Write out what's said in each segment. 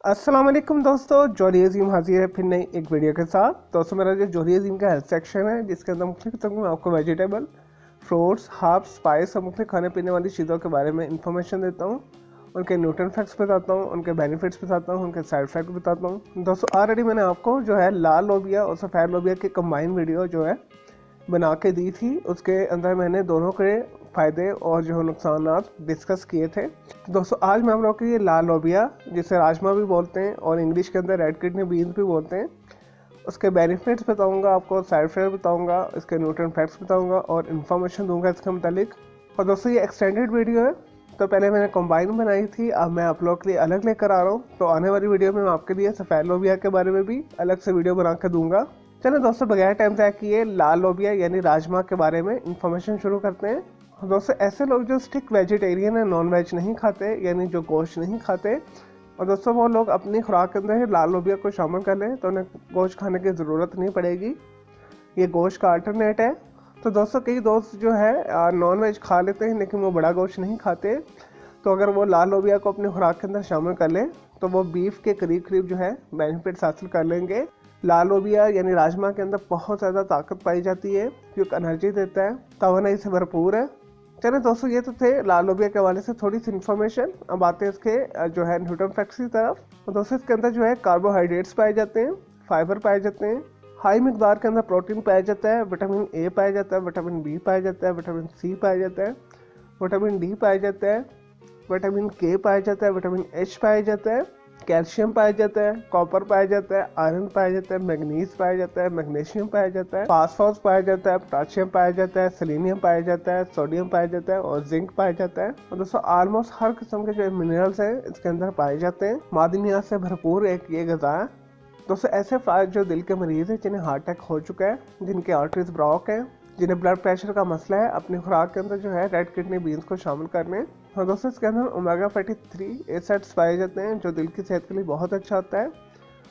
अस्सलाम वालेकुम दोस्तों, जौहरी अज़ीम हाजिर है फिर नई एक वीडियो के साथ। दोस्तों मेरा जो जौहरी अज़ीम का हेल्थ सेक्शन है जिसके अंदर मुख्तलिफ किस्म में आपको वेजिटेबल, फ्रूट्स, हर्ब्स, स्पाइस और मुख्तलिफ खाने पीने वाली चीज़ों के बारे में इंफॉर्मेशन देता हूँ। उनके न्यूट्रिएंट फैक्ट्स बताता हूँ, उनके बेनिफिट्स बताता हूँ, उनके साइड इफेक्ट बताता हूँ। दोस्तों ऑलरेडी मैंने आपको जो है लाल लोबिया और सफ़ेद लोबिया की कंबाइन वीडियो जो है बना के दी थी। उसके अंदर मैंने दोनों के फ़ायदे और जो नुकसान डिस्कस किए थे। तो दोस्तों आज मैं आप लोगों को ये लाल लोबिया, जिसे राजमा भी बोलते हैं और इंग्लिश के अंदर रेड किडनी बीन्स भी बोलते हैं, उसके बेनिफिट्स बताऊंगा आपको, साइड इफेक्ट बताऊंगा, इसके न्यूट्रिएंट फैक्ट्स बताऊंगा और इन्फॉर्मेशन दूंगा इसके मुतालिक। और दोस्तों ये एक्सटेंडेड वीडियो है, तो पहले मैंने कंबाइन बनाई थी, अब मैं आप लोगों के लिए अलग लेकर आ रहा हूँ। तो आने वाली वीडियो में मैं आपके लिए सफ़ेद लोबिया के बारे में भी अलग से वीडियो बना कर दूंगा। चलो दोस्तों बगैर टाइम तय किए लाल लोबिया यानी राजमा के बारे में इंफॉर्मेशन शुरू करते हैं। दोस्तों ऐसे लोग जो स्टिक वेजिटेरियन है, नॉन वेज नहीं खाते यानी जो गोश्त नहीं खाते, और दोस्तों वो लोग अपनी खुराक के अंदर लाल लोबिया को शामिल कर लें तो उन्हें गोश्त खाने की ज़रूरत नहीं पड़ेगी। ये गोश्त का अल्टरनेट है। तो दोस्तों कई दोस्त जो है नॉन वेज खा लेते हैं लेकिन वो बड़ा गोश्त नहीं खाते, तो अगर वो लाल लोबिया को अपनी खुराक के अंदर शामिल कर लें तो वो बीफ के करीब करीब जो है बेनिफिट्स हासिल कर लेंगे। लाल लोबिया यानी राजमा के अंदर बहुत ज़्यादा ताकत पाई जाती है जो एनर्जी देता है, तवानाई से भरपूर है। चलिए दोस्तों ये तो थे लाल लोबिया के हवाले से थोड़ी सी इन्फॉर्मेशन। अब आते हैं इसके जो है न्यूट्रिएंट फैक्ट्स की तरफ। तो दोस्तों इसके अंदर जो है कार्बोहाइड्रेट्स पाए जाते हैं, फाइबर पाए जाते हैं, हाई मिकदार के अंदर प्रोटीन पाया जाता है, विटामिन ए पाया जाता है, विटामिन बी पाया जाता है, विटामिन सी पाया जाता है, विटामिन डी पाया जाता है, विटामिन के पाया जाता है, विटामिन एच पाया जाता है, कैल्शियम पाया जाता है, कॉपर पाया जाता है, आयरन पाया जाता है, मैग्नीज पाया जाता है, मैग्नीशियम पाया जाता है, फास्फोरस पाया जाता है, पोटेशियम पाया जाता है, सेलेनियम पाया जाता है, सोडियम पाया जाता है और जिंक पाया जाता है। और दोस्तों ऑलमोस्ट हर किस्म के जो मिनरल्स हैं इसके अंदर पाए जाते हैं। मादनियात से भरपूर एक ये ग़िज़ा है। दोस्तों ऐसे अफराद जो दिल के मरीज़ हैं, जिन्हें हार्ट अटैक हो चुका है, जिनके आर्टरीज ब्लॉक हैं, जिन्हें ब्लड प्रेशर का मसला है, अपनी खुराक के अंदर जो है रेड किडनी बीन्स को शामिल करने। और दोस्तों इसके अंदर ओमेगा फैटी 3 एसिड्स पाए जाते हैं जो दिल की सेहत के लिए बहुत अच्छा होता है।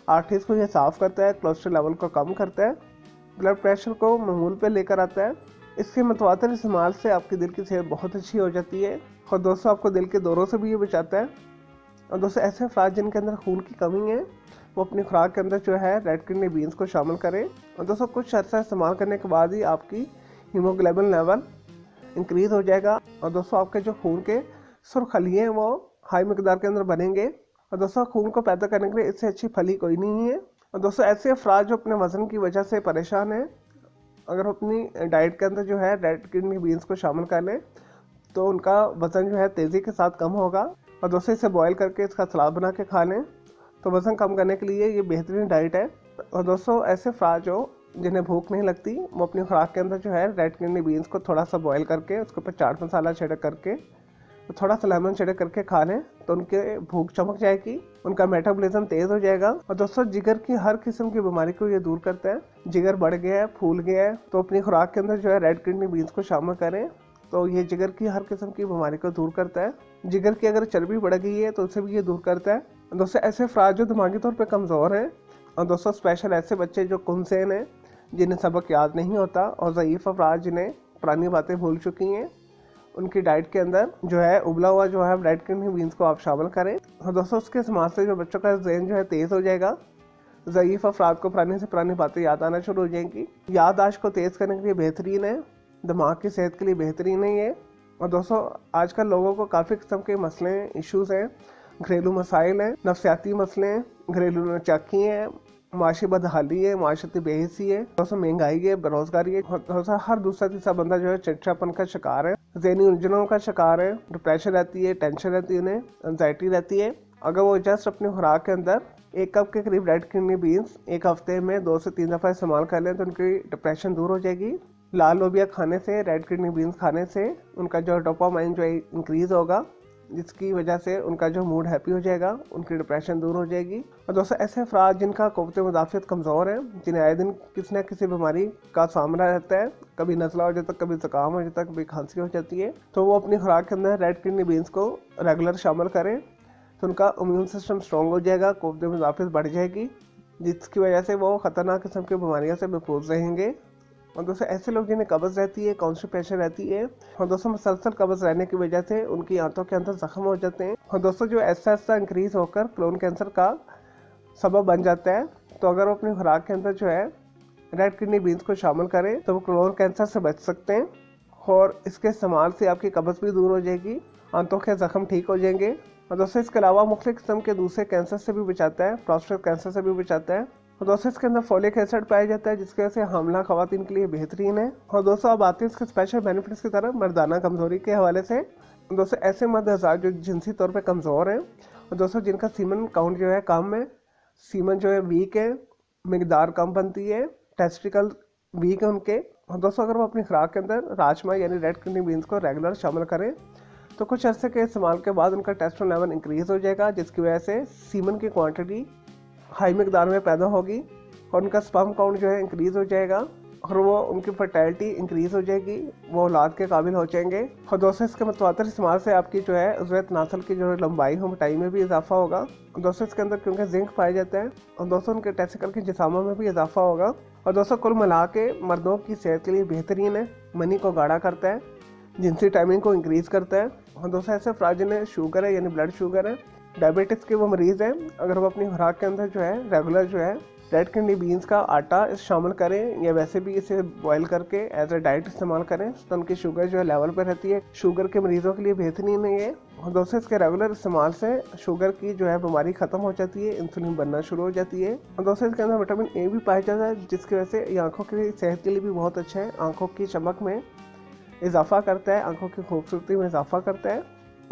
आर्टरीज को यह साफ़ करता है, कोलेस्ट्रॉल लेवल को कम करता है, ब्लड प्रेशर को मामूल पे लेकर आता है। इसके मतवातर इस्तेमाल से आपकी दिल की सेहत बहुत अच्छी हो जाती है और दोस्तों आपको दिल के दौरों से भी ये बचाता है। और दोस्तों ऐसे अफराद जिनके अंदर खून की कमी है वो अपनी खुराक के अंदर जो है रेड किडनी बीन्स को शामिल करें। और दोस्तों कुछ अर्सा इस्तेमाल करने के बाद ही आपकी हीमोग्लोबिन लेवल इंक्रीज़ हो जाएगा और दोस्तों आपके जो खून के सुरखलिए हैं वो हाई मिकदार के अंदर बनेंगे। और दोस्तों खून को पैदा करने के लिए इससे अच्छी फली कोई नहीं है। और दोस्तों ऐसे अफराद जो अपने वज़न की वजह से परेशान हैं, अगर अपनी डाइट के अंदर जो है रेड किडनी बीन्स को शामिल कर लें तो उनका वज़न जो है तेज़ी के साथ कम होगा। और दोस्तों इसे बॉयल करके इसका सलाद बना के खा लें तो वज़न कम करने के लिए ये बेहतरीन डाइट है। और दोस्तों ऐसे अफराद जो जिन्हें भूख नहीं लगती वो अपनी खुराक के अंदर जो है रेड किडनी बीन्स को थोड़ा सा बॉयल करके उसके ऊपर चाट मसाला छिड़क करके तो थोड़ा सा लेमन छिड़क करके खा लें तो उनके भूख चमक जाएगी, उनका मेटाबॉलिज्म तेज़ हो जाएगा। और दोस्तों जिगर की हर किस्म की बीमारी को ये दूर करता है। जिगर बढ़ गया है, फूल गया है, तो अपनी खुराक के अंदर जो है रेड किडनी बीन्स को शामिल करें तो ये जिगर की हर किस्म की बीमारी को दूर करता है। जिगर की अगर चर्बी बढ़ गई है तो उसे भी ये दूर करता है। दोस्तों ऐसे अफराद जो दिमागी तौर पर कमज़ोर हैं, और दोस्तों स्पेशल ऐसे बच्चे जो कुनसेन हैं, जिन्हें सबक याद नहीं होता, और ज़ईफ़ अफराद जिन्हें पुरानी बातें भूल चुकी हैं, उनकी डाइट के अंदर जो है उबला हुआ जो है रेड किडनी बीन्स को आप शामिल करें। और दोस्तों उसके इस्तेमाल से जो बच्चों का ज़हन जो है तेज़ हो जाएगा। ज़ईफ़ अफराद को पुरानी से पुरानी बातें याद आना शुरू हो जाएंगी। याददाश्त को तेज़ करने के लिए बेहतरीन है, दिमाग की सेहत के लिए बेहतरीन है ये। और दोस्तों आजकल लोगों को काफ़ी किस्म के मसले हैं, इश्यूज़ हैं, घरेलू मसाइल हैं, नफसियाती मसले हैं, घरेलू नचाकी हैं, माशी बदहाली है, माशरती बेहिसी है, दोस्तों महंगाई है, बेरोजगारी है। दोस्तों हर दूसरा तीसरा बंदा जो है चिड़चिड़ापन का शिकार है, ज़हनी उलझनों का शिकार है, डिप्रेशन रहती है, टेंशन रहती है, उन्हें एंजाइटी रहती है। अगर वो जस्ट अपनी खुराक के अंदर 1 कप के करीब रेड किडनी बीन्स एक हफ्ते में 2 से 3 दफ़ा इस्तेमाल कर लें तो उनकी डिप्रेशन दूर हो जाएगी। लाल लोबिया खाने से, रेड किडनी बीन्स खाने से उनका जो डोपामाइन जो है इंक्रीज़ होगा, जिसकी वजह से उनका जो मूड हैप्पी हो जाएगा, उनकी डिप्रेशन दूर हो जाएगी। और दोस्तों ऐसे अफराद जिनका क़ुव्वत मुदाफ़ियत कमज़ोर है, जिन्हें आए दिन किसी न किसी बीमारी का सामना रहता है, कभी नज़ला हो जाता है, कभी ज़ुकाम हो जाता है, कभी खांसी हो जाती है, तो वो अपनी खुराक के अंदर रेड किडनी बीन्स को रेगुलर शामिल करें तो उनका इम्यून सिस्टम स्ट्रॉन्ग हो जाएगा, क़ुव्वत मुदाफ़ियत बढ़ जाएगी, जिसकी वजह से वो ख़तरनाक किस्म की बीमारियों से महफूज रहेंगे। और दोस्तों ऐसे लोग जिन्हें कब्ज रहती है, कॉन्स्टिपेशन रहती है और दोस्तों मुसलसल कब्ज रहने की वजह से उनकी आंतों के अंदर जख्म हो जाते हैं और दोस्तों जो ऐसा ऐसा इंक्रीज होकर कोलन कैंसर का सबब बन जाता है। तो अगर वो अपनी खुराक के अंदर जो है रेड किडनी बीन्स को शामिल करें तो वो कोलन कैंसर से बच सकते हैं और इसके इस्तेमाल से आपकी कब्ज भी दूर हो जाएगी, आंतों के जख्म ठीक हो जाएंगे और दोस्तों इसके अलावा मुख्तलिफ किस्म के दूसरे कैंसर से भी बचाता है, प्रोस्टेट कैंसर से भी बचाता है और दोस्तों इसके अंदर फोलिक एसिड पाया जाता है जिसकी वजह से हामला खवातीन के लिए बेहतरीन है। और दोस्तों अब आते हैं इसके स्पेशल बेनिफिट्स की तरफ मर्दाना कमजोरी के हवाले से। दोस्तों ऐसे मर्द हज़ार जो जिनसी तौर पर कमज़ोर हैं और दोस्तों जिनका सीमन काउंट जो है कम है, सीमन जो है वीक है, मिकदार कम बनती है, टेस्टिकल वीक है उनके। और दोस्तों अगर वो अपनी खुराक के अंदर राजमा यानी रेड किडनी बीन्स को रेगुलर शामिल करें तो कुछ अर्से के इस्तेमाल के बाद उनका टेस्टोस्टेरोन लेवल इंक्रीज हो जाएगा जिसकी वजह से सीमन की क्वांटिटी हाई मिकदार में पैदा होगी और उनका स्पर्म काउंट जो है इंक्रीज हो जाएगा और वो उनकी फर्टिलिटी इंक्रीज हो जाएगी, वो औलाद के काबिल हो जाएंगे। और दोस्तों इसके मतवातर इस्तेमाल से आपकी जो है उज़्वत नासल की जो लंबाई हो मोटाई में भी इजाफा होगा। दोस्तों इसके अंदर क्योंकि जिंक पाया जाता है और दोस्तों उनके टेस्टिकल की जिसामों में भी इजाफा होगा और दोस्तों कुल मिला के मर्दों की सेहत के लिए बेहतरीन है, मनी को गाढ़ा करता है, जिनसी टाइमिंग को इंक्रीज करता है। और दोस्तों ऐसे अफराद जिन्हें शुगर है यानी ब्लड शुगर है, डायबिटीज़ के वो मरीज़ हैं, अगर वो अपनी खुराक के अंदर जो है रेगुलर जो है रेड किडनी बीन्स का आटा शामिल करें या वैसे भी इसे बॉईल करके एज ए डाइट इस्तेमाल करें तो उनकी शुगर जो है लेवल पर रहती है। शुगर के मरीजों के लिए बेहतरीन है ये। और दोस्तों इसके रेगुलर इस्तेमाल से शुगर की जो है बीमारी खत्म हो जाती है, इंसुलिन बनना शुरू हो जाती है। और दोस्तों इसके अंदर विटामिन ए भी पाया जाता है जिसकी वजह से ये आँखों की सेहत के लिए भी बहुत अच्छा है, आँखों की चमक में इजाफा करता है, आँखों की खूबसूरती में इजाफा करता है।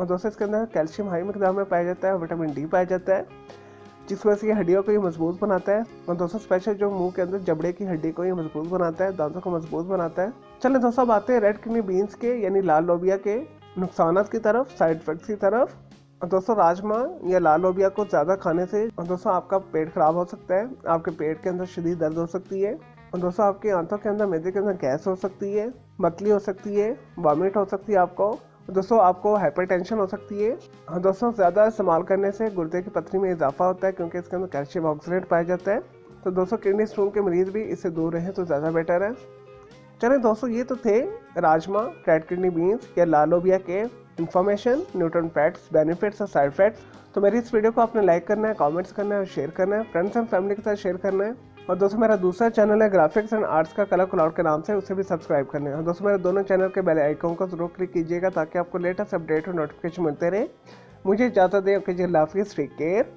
और दोस्तों इसके अंदर कैल्शियम हाई मिकदार में पाया जाता है, विटामिन डी पाया जाता है जिस वजह से ये हड्डियों को ये मजबूत बनाता है। और दोस्तों स्पेशल जो मुंह के अंदर जबड़े की हड्डी को ये मजबूत बनाता है, दांतों को मजबूत बनाता है। चलें दोस्तों बातें हैं रेड किडनी बीन्स के यानी लाल लोबिया के नुकसानात की तरफ, साइड इफेक्ट्स की तरफ। और दोस्तों राजमा या लाल लोबिया को ज़्यादा खाने से और दोस्तों आपका पेट खराब हो सकता है, आपके पेट के अंदर शदीद दर्द हो सकती है और दोस्तों आपकी आंतों के अंदर मैदे के अंदर गैस हो सकती है, मतली हो सकती है, वॉमिट हो सकती है आपको, दोस्तों आपको हाइपरटेंशन हो सकती है। और दोस्तों ज़्यादा इस्तेमाल करने से गुर्दे की पथरी में इजाफा होता है क्योंकि इसके अंदर कैल्शियम ऑक्सीडेंट पाया जाता है। तो दोस्तों किडनी स्टोन के मरीज भी इससे दूर रहें तो ज़्यादा बेटर है। चलें दोस्तों ये तो थे राजमा, रेड किडनी बीन्स या लाल लोबिया के इन्फॉर्मेशन, न्यूट्रिएंट फैक्ट्स, बेनिफिट्स और साइड इफेक्ट्स। तो मेरी इस वीडियो को आपने लाइक करना है, कमेंट्स करना है और शेयर करना है, फ्रेंड्स एंड फैमिली के साथ शेयर करना है। और दोस्तों मेरा दूसरा चैनल है ग्राफिक्स एंड आर्ट्स का कलर क्लाउड के नाम से, उसे भी सब्सक्राइब करना है। और दोस्तों मेरे दोनों चैनल के बेल आइकन को जरूर क्लिक कीजिएगा ताकि आपको लेटेस्ट अपडेट और नोटिफिकेशन मिलते रहे। मुझे इजाज़त दें, ओके जी, अल्लाह हाफिज़, टेक केयर।